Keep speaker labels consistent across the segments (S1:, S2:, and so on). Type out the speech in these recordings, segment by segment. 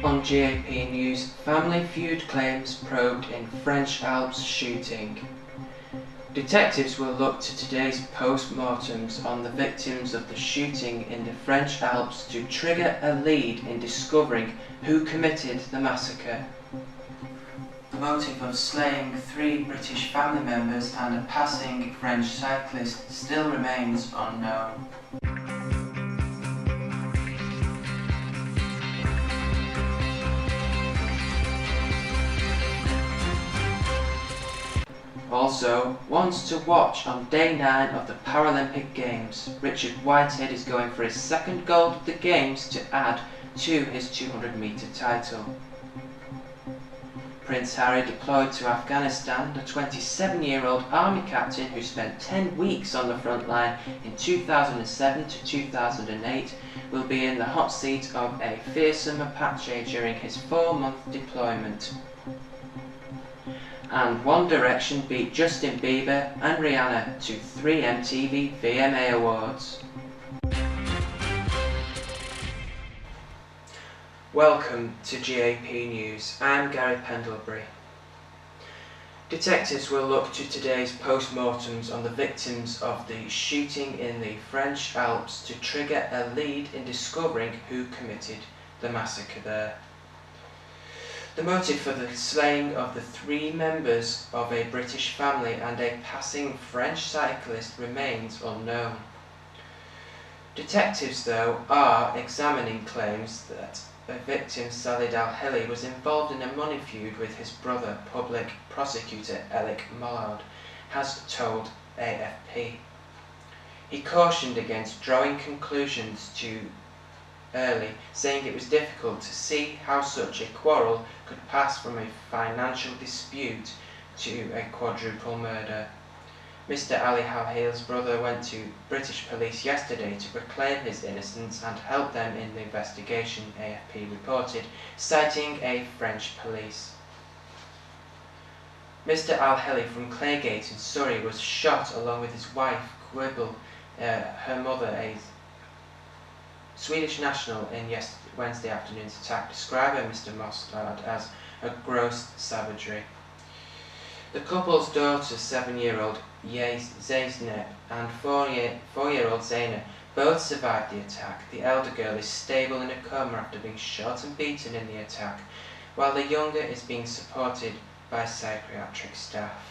S1: On GAP News, Family Feud claims probed in French Alps shooting. Detectives will look to today's post-mortems on the victims of the shooting in the French Alps to trigger a lead in discovering who committed the massacre. The motive of slaying 3 British family members and a passing French cyclist still remains unknown. Also, ones to watch on day 9 of the Paralympic Games. Richard Whitehead is going for his 2nd gold of the Games to add to his 200-metre title. Prince Harry deployed to Afghanistan. The 27-year-old army captain who spent 10 weeks on the front line in 2007 to 2008 will be in the hot seat of a fearsome Apache during his 4-month deployment. And One Direction beat Justin Bieber and Rihanna to 3 MTV VMA Awards. Welcome to GAP News. I'm Gary Pendlebury. Detectives will look to today's post-mortems on the victims of the shooting in the French Alps to trigger a lead in discovering who committed the massacre there. The motive for the slaying of the 3 members of a British family and a passing French cyclist remains unknown. Detectives, though, are examining claims that the victim, Salid Al-Heli, was involved in a money feud with his brother, public prosecutor Eric Mollard, has told AFP. He cautioned against drawing conclusions too early, saying it was difficult to see how such a quarrel could pass from a financial dispute to a quadruple murder. Mr. Ali Al-Heli's brother went to British police yesterday to proclaim his innocence and help them in the investigation, AFP reported, citing a French police. Mr. Al-Heli from Claygate in Surrey was shot along with his wife, Quibble, her mother, a Swedish national, in Wednesday afternoon's attack, describing Mr. Mossad as a gross savagery. The couple's daughter, 7-year-old Zeynep, and 4-year-old Zaina both survived the attack. The elder girl is stable in a coma after being shot and beaten in the attack, while the younger is being supported by psychiatric staff.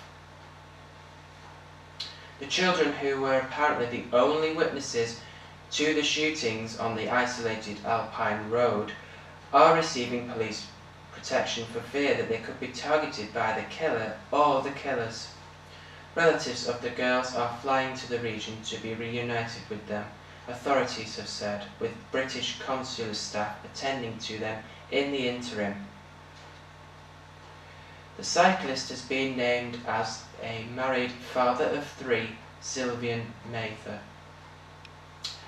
S1: The children, who were apparently the only witnesses to the shootings on the isolated Alpine Road, are receiving police protection for fear that they could be targeted by the killer or the killers. Relatives of the girls are flying to the region to be reunited with them, authorities have said, with British consular staff attending to them in the interim. The cyclist has been named as a married father of 3, Sylvian Mather.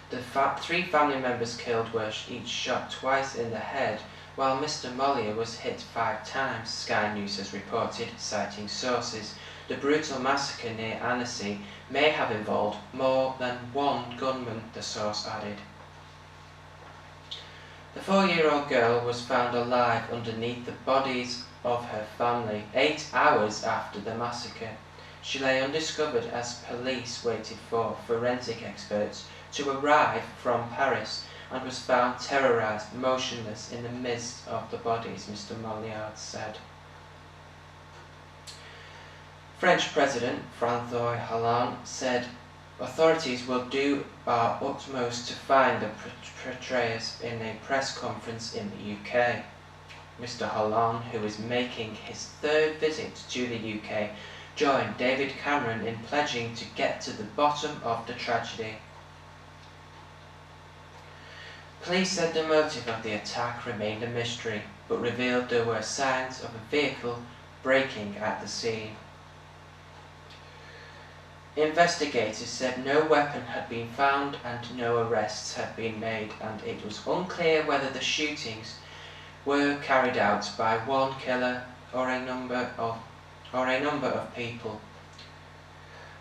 S1: The 3 family members killed were each shot twice in the head, while Mr. Mollier was hit 5 times, Sky News has reported, citing sources. The brutal massacre near Annecy may have involved more than 1 gunman, the source added. The 4-year-old girl was found alive underneath the bodies of her family 8 hours after the massacre. She lay undiscovered as police waited for forensic experts to arrive from Paris, and was found terrorised, motionless in the midst of the bodies, Mr. Molliard said. French President François Hollande said authorities will do our utmost to find the perpetrators in a press conference in the UK. Mr. Hollande, who is making his 3rd visit to the UK, joined David Cameron in pledging to get to the bottom of the tragedy. Police said the motive of the attack remained a mystery, but revealed there were signs of a vehicle braking at the scene. Investigators said no weapon had been found and no arrests had been made, and it was unclear whether the shootings were carried out by one killer or a number of people.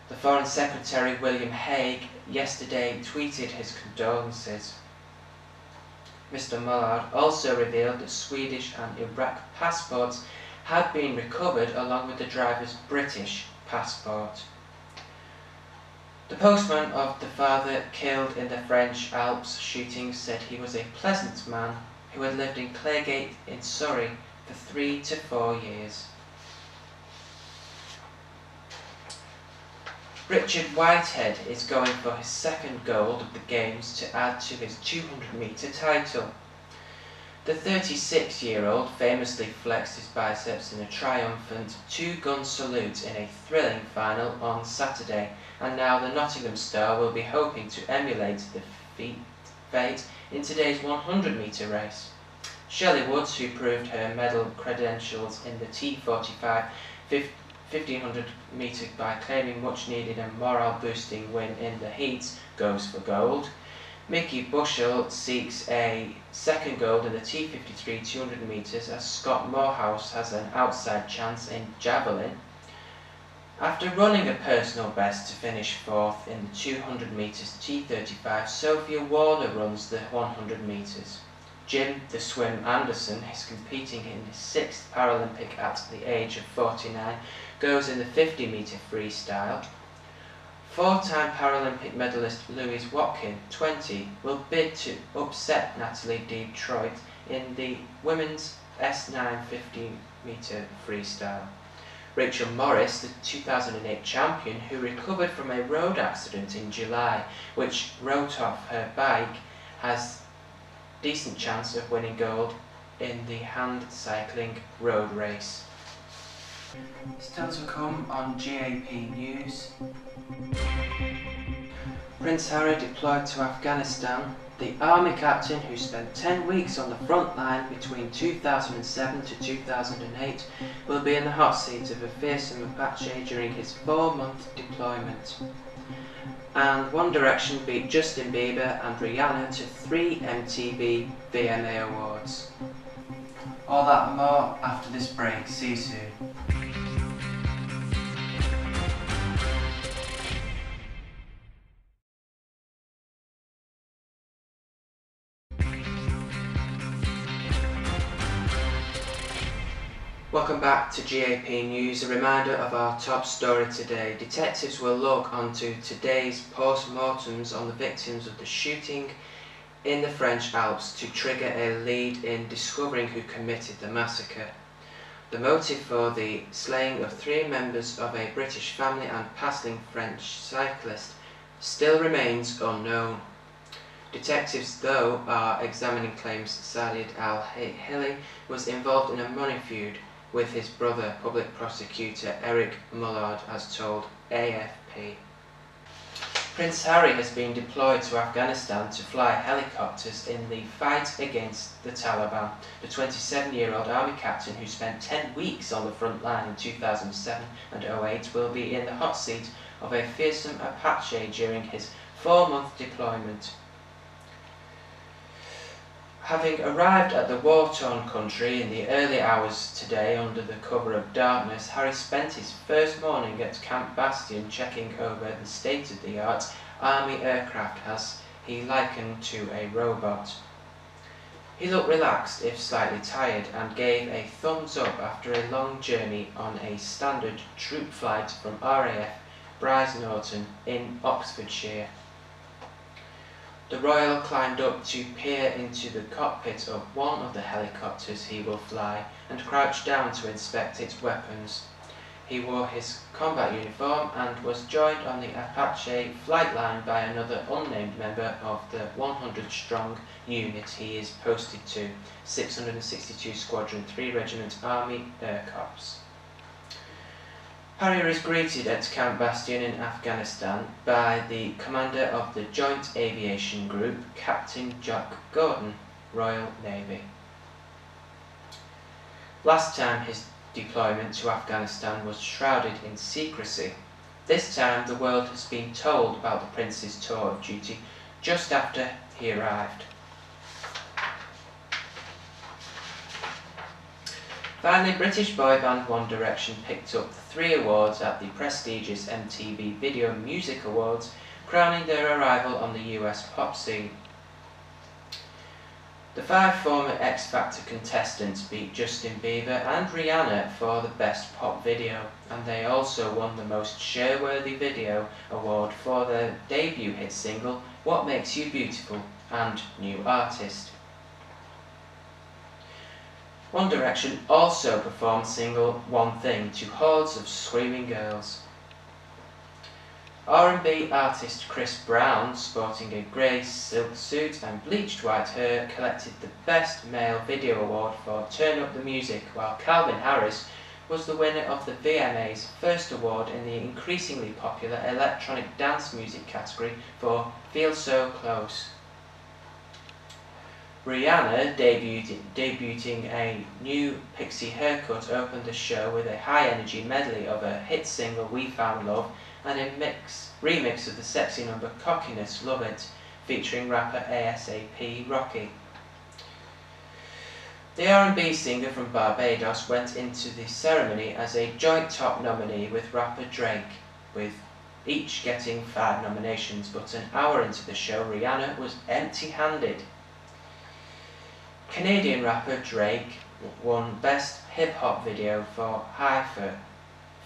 S1: The Foreign Secretary William Hague yesterday tweeted his condolences. Mr. Mullard also revealed that Swedish and Iraq passports had been recovered along with the driver's British passport. The postman of the father killed in the French Alps shooting said he was a pleasant man who had lived in Claygate in Surrey for 3 to 4 years. Richard Whitehead is going for his second gold of the Games to add to his 200-metre title. The 36-year-old famously flexed his biceps in a triumphant two-gun salute in a thrilling final on Saturday, and now the Nottingham star will be hoping to emulate the fate in today's 100-metre race. Shelley Woods, who proved her medal credentials in the T45 1500 metre by claiming much needed and morale boosting win in the heats, goes for gold. Mickey Bushell seeks a second gold in the T53 200 metres as Scott Morehouse has an outside chance in javelin. After running a personal best to finish 4th in the 200 metres T35, Sophia Warner runs the 100 metres. Jim "The Swim" Anderson is competing in his 6th Paralympic at the age of 49, goes in the 50-metre freestyle. 4-time Paralympic medalist Louise Watkin, 20, will bid to upset Natalie Detroit in the women's S9 50-metre freestyle. Rachel Morris, the 2008 champion who recovered from a road accident in July which wrote off her bike, has decent chance of winning gold in the hand cycling road race. Still to come on GAP News. Prince Harry deployed to Afghanistan. The army captain who spent 10 weeks on the front line between 2007 to 2008 will be in the hot seat of a fearsome Apache during his 4-month deployment. And One Direction beat Justin Bieber and Rihanna to 3 MTV VMA Awards. All that and more after this break. See you soon. Welcome back to GAP News. A reminder of our top story today. Detectives will look onto today's post-mortems on the victims of the shooting in the French Alps to trigger a lead in discovering who committed the massacre. The motive for the slaying of 3 members of a British family and passing French cyclist still remains unknown. Detectives, though, are examining claims Salid al-Hili was involved in a money feud with his brother, public prosecutor Eric Mullard, has told AFP. Prince Harry has been deployed to Afghanistan to fly helicopters in the fight against the Taliban. The 27-year-old army captain who spent 10 weeks on the front line in 2007 and 2008 will be in the hot seat of a fearsome Apache during his 4-month deployment. Having arrived at the war-torn country in the early hours today under the cover of darkness, Harry spent his first morning at Camp Bastion checking over the state-of-the-art army aircraft as he likened to a robot. He looked relaxed, if slightly tired, and gave a thumbs up after a long journey on a standard troop flight from RAF Brize Norton in Oxfordshire. The Royal climbed up to peer into the cockpit of one of the helicopters he will fly and crouched down to inspect its weapons. He wore his combat uniform and was joined on the Apache flight line by another unnamed member of the 100-strong unit he is posted to, 662 Squadron 3 Regiment Army Air Corps. Harry is greeted at Camp Bastion in Afghanistan by the commander of the Joint Aviation Group, Captain Jack Gordon, Royal Navy. Last time his deployment to Afghanistan was shrouded in secrecy. This time the world has been told about the Prince's tour of duty just after he arrived. Finally, British boy band One Direction picked up the 3 awards at the prestigious MTV Video Music Awards, crowning their arrival on the US pop scene. The 5 former X Factor contestants beat Justin Bieber and Rihanna for the Best Pop Video, and they also won the Most Share-Worthy Video award for their debut hit single What Makes You Beautiful and New Artist. One Direction also performed single One Thing to hordes of screaming girls. R&B artist Chris Brown, sporting a grey silk suit and bleached white hair, collected the Best Male Video Award for Turn Up the Music, while Calvin Harris was the winner of the VMA's first award in the increasingly popular electronic dance music category for Feel So Close. Rihanna, debuting a new pixie haircut, opened the show with a high-energy medley of her hit single We Found Love and a remix of the sexy number Cockiness Love It, featuring rapper ASAP Rocky. The R&B singer from Barbados went into the ceremony as a joint top nominee with rapper Drake, with each getting 5 nominations, but an hour into the show Rihanna was empty-handed. Canadian rapper Drake won Best Hip Hop Video for Heifer,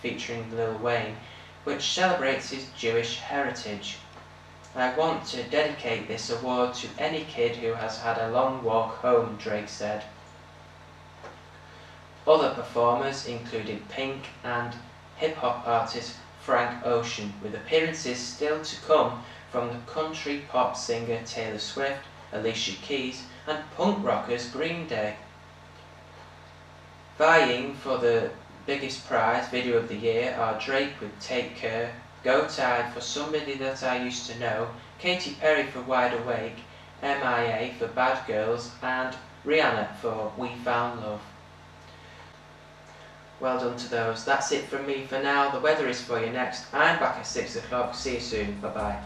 S1: featuring Lil Wayne, which celebrates his Jewish heritage. I want to dedicate this award to any kid who has had a long walk home, Drake said. Other performers included Pink and hip-hop artist Frank Ocean, with appearances still to come from the country pop singer Taylor Swift, Alicia Keys, and punk rockers Green Day. Vying for the biggest prize, Video of the Year, are Drake with Take Care, Go Tide for Somebody That I Used to Know, Katy Perry for Wide Awake, MIA for Bad Girls, and Rihanna for We Found Love. Well done to those. That's it from me for now. The weather is for you next. I'm back at 6 o'clock. See you soon. Bye bye.